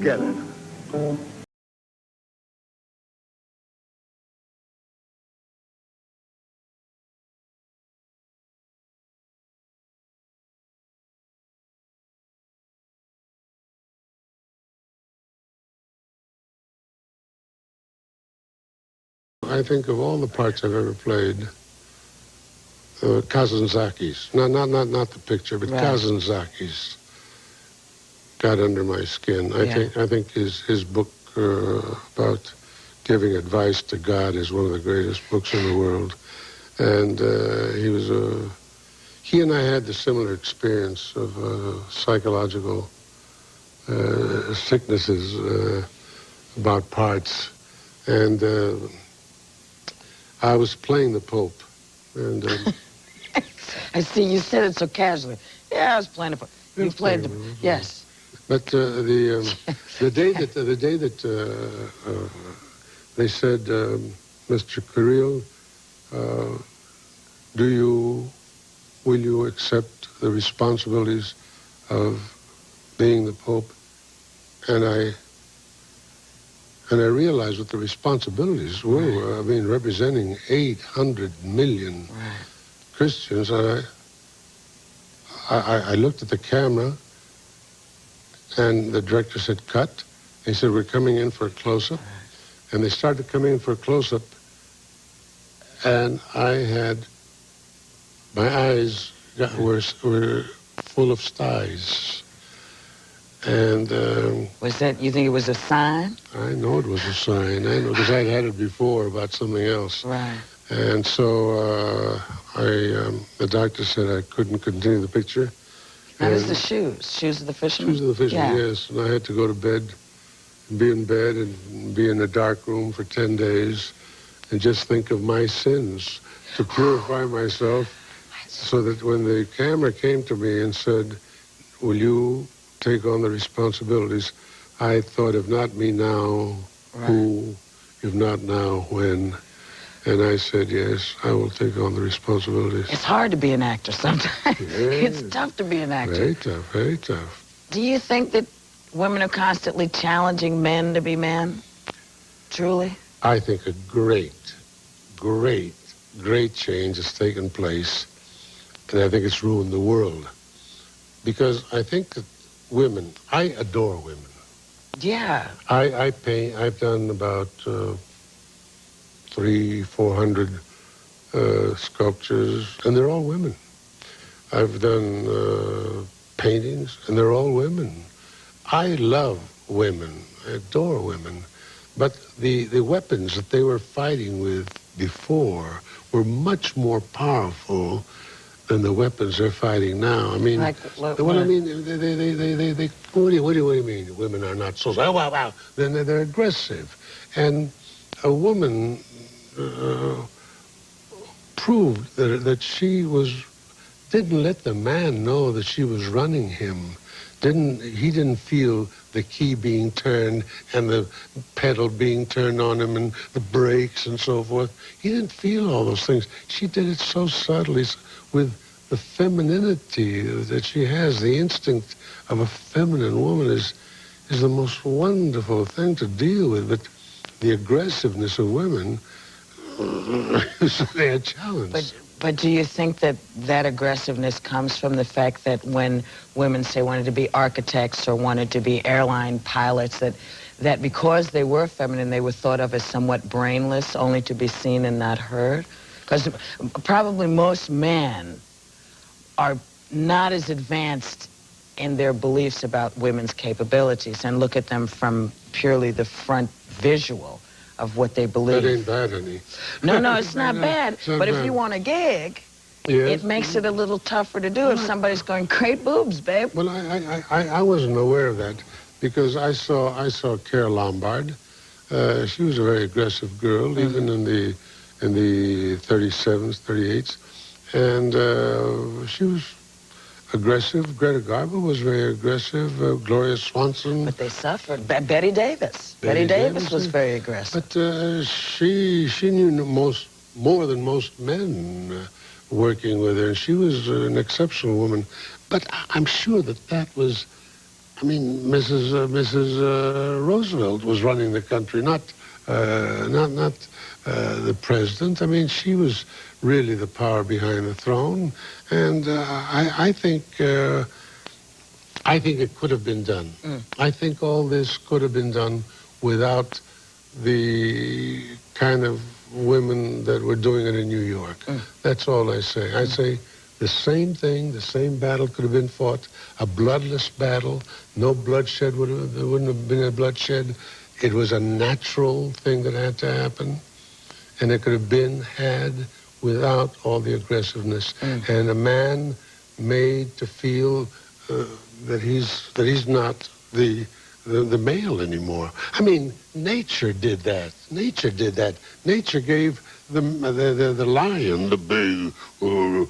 Forget it. I think of all the parts I've ever played, Kazantzakis, not the picture, but right. Kazantzakis got under my skin. I think his book about giving advice to God is one of the greatest books in the world. And he and I had the similar experience of psychological sicknesses about parts. And I was playing the Pope. And I see, you said it so casually. Yeah, I was playing the Pope. You played the, yes. But the day that they said, Mr. Carrillo, will you accept the responsibilities of being the Pope? And I realized what the responsibilities were. I mean, representing 800 million Christians. And I looked at the camera, and the director said, cut. He said, we're coming in for a close-up. And they started coming in for a close-up, and my eyes were full of styes. And was that, you think it was a sign? I know it was a sign. I know, because I'd had it before about something else. Right. And so the doctor said I couldn't continue the picture. That was the shoes. Shoes of the fisherman? Shoes of the fisherman, yes. And I had to go to bed, be in bed and be in a dark room for 10 days and just think of my sins to purify myself, so that when the camera came to me and said, will you take on the responsibilities, I thought, if not me now, who? If not now, when? And I said, yes, I will take on the responsibilities. It's hard to be an actor sometimes. It's tough to be an actor. Very tough, very tough. Do you think that women are constantly challenging men to be men? Truly? I think a great change has taken place, and I think it's ruined the world. Because I think that women, I adore women. Yeah. I paint, I've done about 300-400 sculptures, and they're all women. I've done paintings, and they're all women. I love women. I adore women. But the weapons that they were fighting with before were much more powerful than the weapons they're fighting now. I mean, what I mean, what do you mean? Women are not so. Oh, wow. Then they're aggressive, and a woman proved that she didn't let the man know that she was running him. He didn't feel the key being turned and the pedal being turned on him and the brakes and so forth. He didn't feel all those things. She did it so subtly with the femininity that she has. The instinct of a feminine woman is the most wonderful thing to deal with. But the aggressiveness of women is their challenge. But do you think that aggressiveness comes from the fact that when women, say, wanted to be architects or wanted to be airline pilots, that because they were feminine, they were thought of as somewhat brainless, only to be seen and not heard? Because probably most men are not as advanced in their beliefs about women's capabilities and look at them from purely the front visual of what they believe. That ain't bad, honey. No, it's not bad. But if you want a gig, it makes it a little tougher to do if somebody's going, great boobs, babe. Well, I wasn't aware of that because I saw Carole Lombard. She was a very aggressive girl, even in the 37s, 38s. And she was aggressive. Greta Garbo was very aggressive. Gloria Swanson. But they suffered. Betty Davis. Betty Davis was very aggressive. But she knew more than most men working with her. And she was an exceptional woman. But I'm sure that was I mean, Mrs. Roosevelt was running the country, not the president. I mean, she was really the power behind the throne, and I think it could have been done. I think all this could have been done without the kind of women that were doing it in New York. That's all I say. I say the same thing, the same battle could have been fought, a bloodless battle. No bloodshed there wouldn't have been a bloodshed. It was a natural thing that had to happen, and it could have been had without all the aggressiveness. And a man made to feel that he's not the male anymore. I mean, nature did that. Nature did that. Nature gave the lion the big. I'm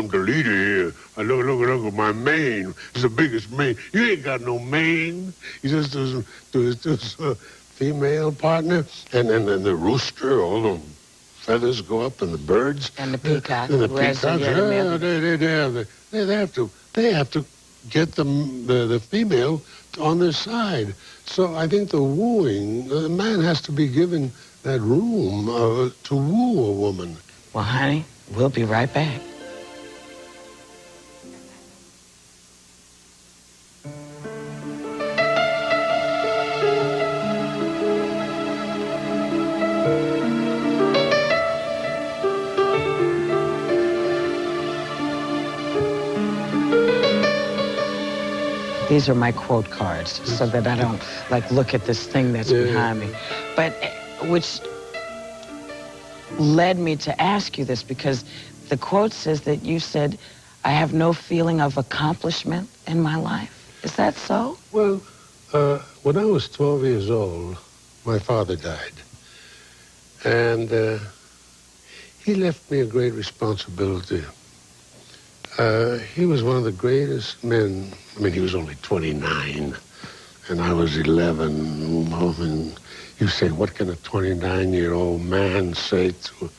the leader here. Look at my mane. It's the biggest mane. You ain't got no mane. He just to his female partner, and the rooster. All the feathers go up, and the birds and the peacock. And the peacocks. They have to get the female on their side. So I think the wooing, the man has to be given that room to woo a woman. Well, honey, we'll be right back. These are my quote cards, so that I don't, look at this thing that's behind me. But, which led me to ask you this, because the quote says that you said, I have no feeling of accomplishment in my life. Is that so? Well, when I was 12 years old, my father died. And he left me a great responsibility. He was one of the greatest men. I mean, he was only 29, and I was 11. And you say, what can a 29-year-old man say to,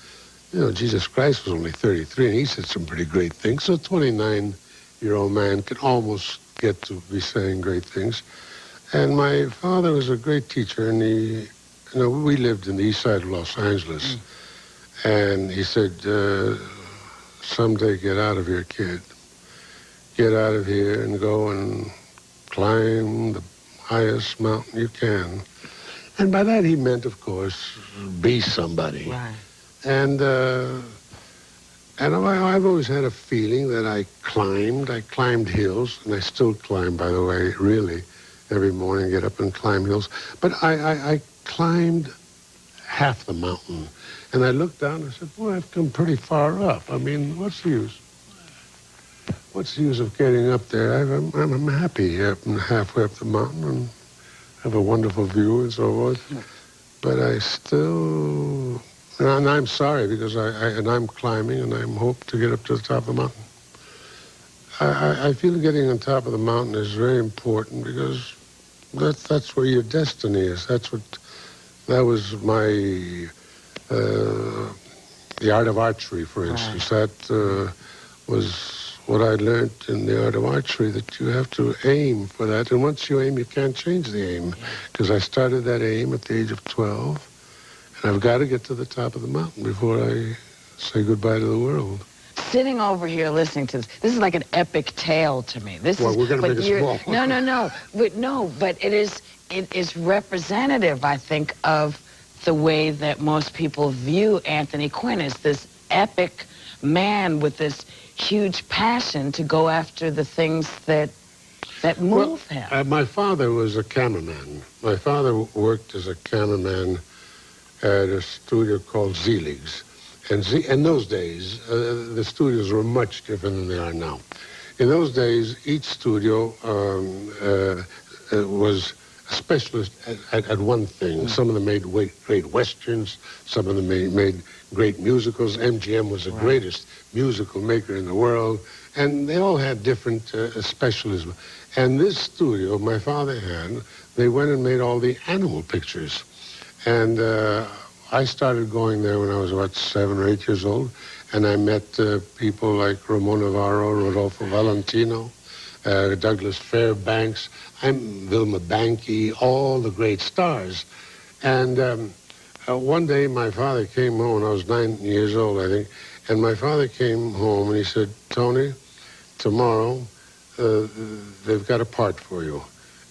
Jesus Christ was only 33, and he said some pretty great things. So a 29-year-old man can almost get to be saying great things. And my father was a great teacher, and we lived in the east side of Los Angeles. And he said, someday get out of here, kid. Get out of here and go and climb the highest mountain you can. And by that he meant, of course, be somebody. Right. And I've always had a feeling that I climbed hills, and I still climb, by the way, really, every morning, get up and climb hills. But I climbed half the mountain. And I looked down and I said, boy, I've come pretty far up. I mean, what's the use? What's the use of getting up there? I'm happy halfway up the mountain and have a wonderful view and so forth. But I still, and I'm sorry because I'm climbing and I hope to get up to the top of the mountain. I feel getting on top of the mountain is very important because that's where your destiny is. That was my... the art of archery, for instance. Right. That was what I learned in the art of archery, that you have to aim for that. And once you aim, you can't change the aim. Because I started that aim at the age of 12. And I've got to get to the top of the mountain before I say goodbye to the world. Sitting over here listening to this is like an epic tale to me. We're going to make it small. But it is representative, I think, of the way that most people view Anthony Quinn as this epic man with this huge passion to go after the things that move him. My father was a cameraman. My father worked as a cameraman at a studio called Zelig's. And in those days, the studios were much different than they are now. In those days, each studio was a specialist at one thing. Some of them made great westerns. Some of them made great musicals. MGM was the greatest musical maker in the world. And they all had different specialisms. And this studio my father had, they went and made all the animal pictures. And I started going there when I was about 7 or 8 years old. And I met people like Ramon Navarro, Rodolfo Valentino, Douglas Fairbanks, Vilma Banky, all the great stars. And one day my father came home, and I was 9 years old, I think, and my father came home and he said, Tony, tomorrow they've got a part for you,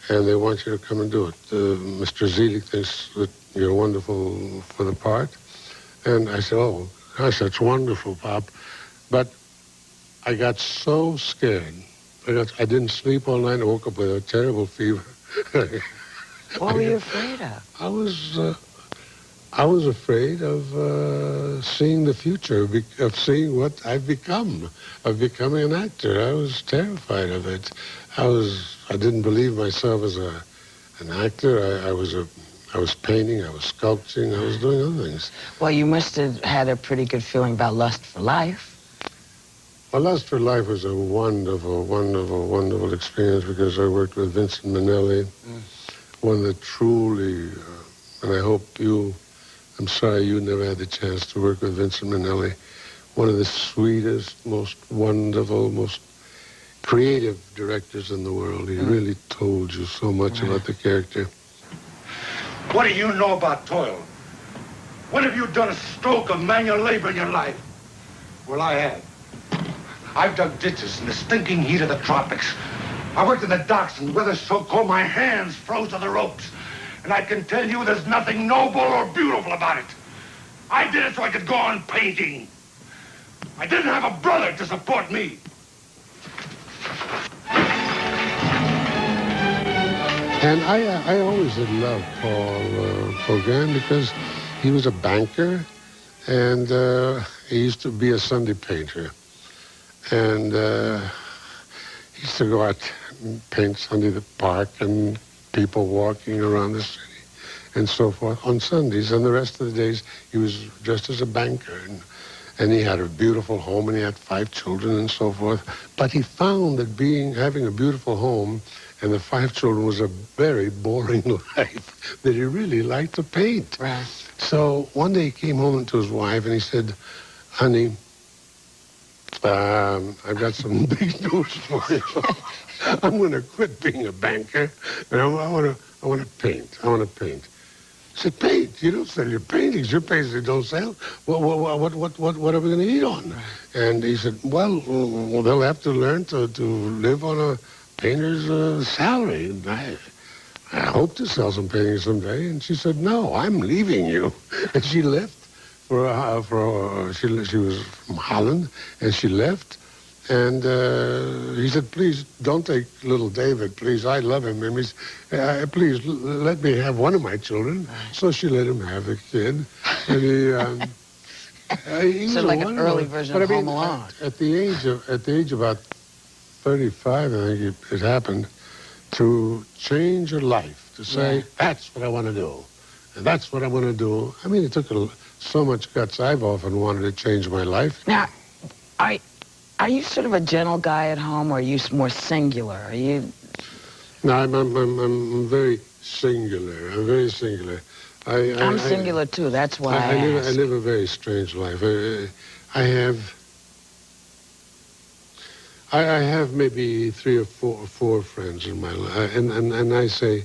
and they want you to come and do it. Mr. Zelig thinks that you're wonderful for the part. And I said, oh, gosh, that's wonderful, Pop. But I got so scared. I didn't sleep all night. I woke up with a terrible fever. What were you afraid of? I was afraid of seeing the future, of seeing what I've become, of becoming an actor. I was terrified of it. I didn't believe myself as an actor. I was painting, I was sculpting, I was doing other things. Well, you must have had a pretty good feeling about Lust for Life. Well, Lust for Life was a wonderful, wonderful, wonderful experience because I worked with Vincent Minnelli, one of the truly, and I hope I'm sorry you never had the chance to work with Vincent Minnelli, one of the sweetest, most wonderful, most creative directors in the world. He really told you so much about the character. What do you know about toil? When have you done a stroke of manual labor in your life? Well, I have. I've dug ditches in the stinking heat of the tropics. I worked in the docks in weather so cold my hands froze to the ropes. And I can tell you there's nothing noble or beautiful about it. I did it so I could go on painting. I didn't have a brother to support me. And I always had loved Paul Gauguin because he was a banker, and he used to be a Sunday painter. And he used to go out and paint Sunday the park and people walking around the city and so forth on Sundays. And the rest of the days, he was dressed as a banker. And he had a beautiful home, and he had 5 children and so forth. But he found that having a beautiful home and the 5 children was a very boring life, that he really liked to paint. Right. So one day he came home to his wife and he said, honey, I've got some big news for you. I'm going to quit being a banker, and I want to paint. I want to paint. I said, paint? You don't sell your paintings. Your paintings don't sell. What are we going to eat on? And he said, well, they'll have to learn to live on a painter's salary. And I hope to sell some paintings someday. And she said, no, I'm leaving you. And she left. She was from Holland, and she left. And he said, please, don't take little David, please. I love him. And please, let me have one of my children. So she let him have the kid. And he So like an early version of Home Alone. At the age of about 35, I think it happened, to change your life, to say, that's what I want to do. And that's what I want to do. I mean, it took so much guts. I've often wanted to change my life. Now, are you sort of a gentle guy at home, or are you more singular? Are you? No, I'm very singular. I'm very singular. I'm singular too. That's why I live a very strange life. I have maybe 3 or 4 friends in my life, and I say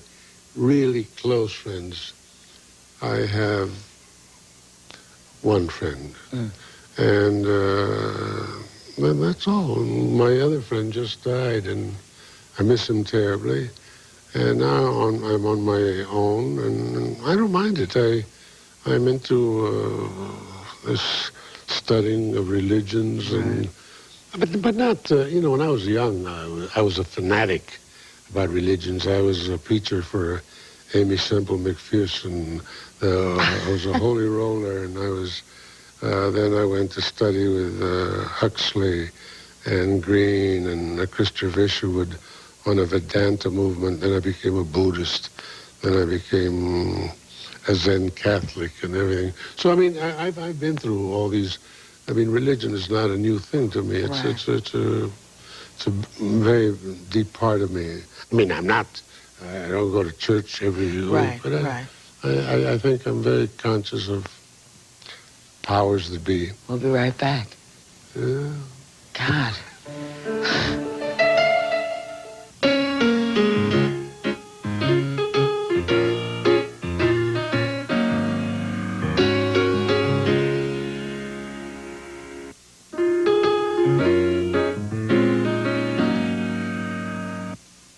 really close friends. I have one friend, and that's all. My other friend just died, and I miss him terribly. And now I'm on my own, and I don't mind it. I'm into this studying of religions, and but not. When I was young, I was a fanatic about religions. I was a preacher for Amy Semple McPherson. I was a holy roller, and I was. Then I went to study with Huxley and Green and Christopher Isherwood on a Vedanta movement. Then I became a Buddhist. Then I became a Zen Catholic and everything. So, I mean, I've been through all these. I mean, religion is not a new thing to me. It's a very deep part of me. I mean, I don't go to church every week, but I think I'm very conscious of powers that be. We'll be right back. Yeah. God.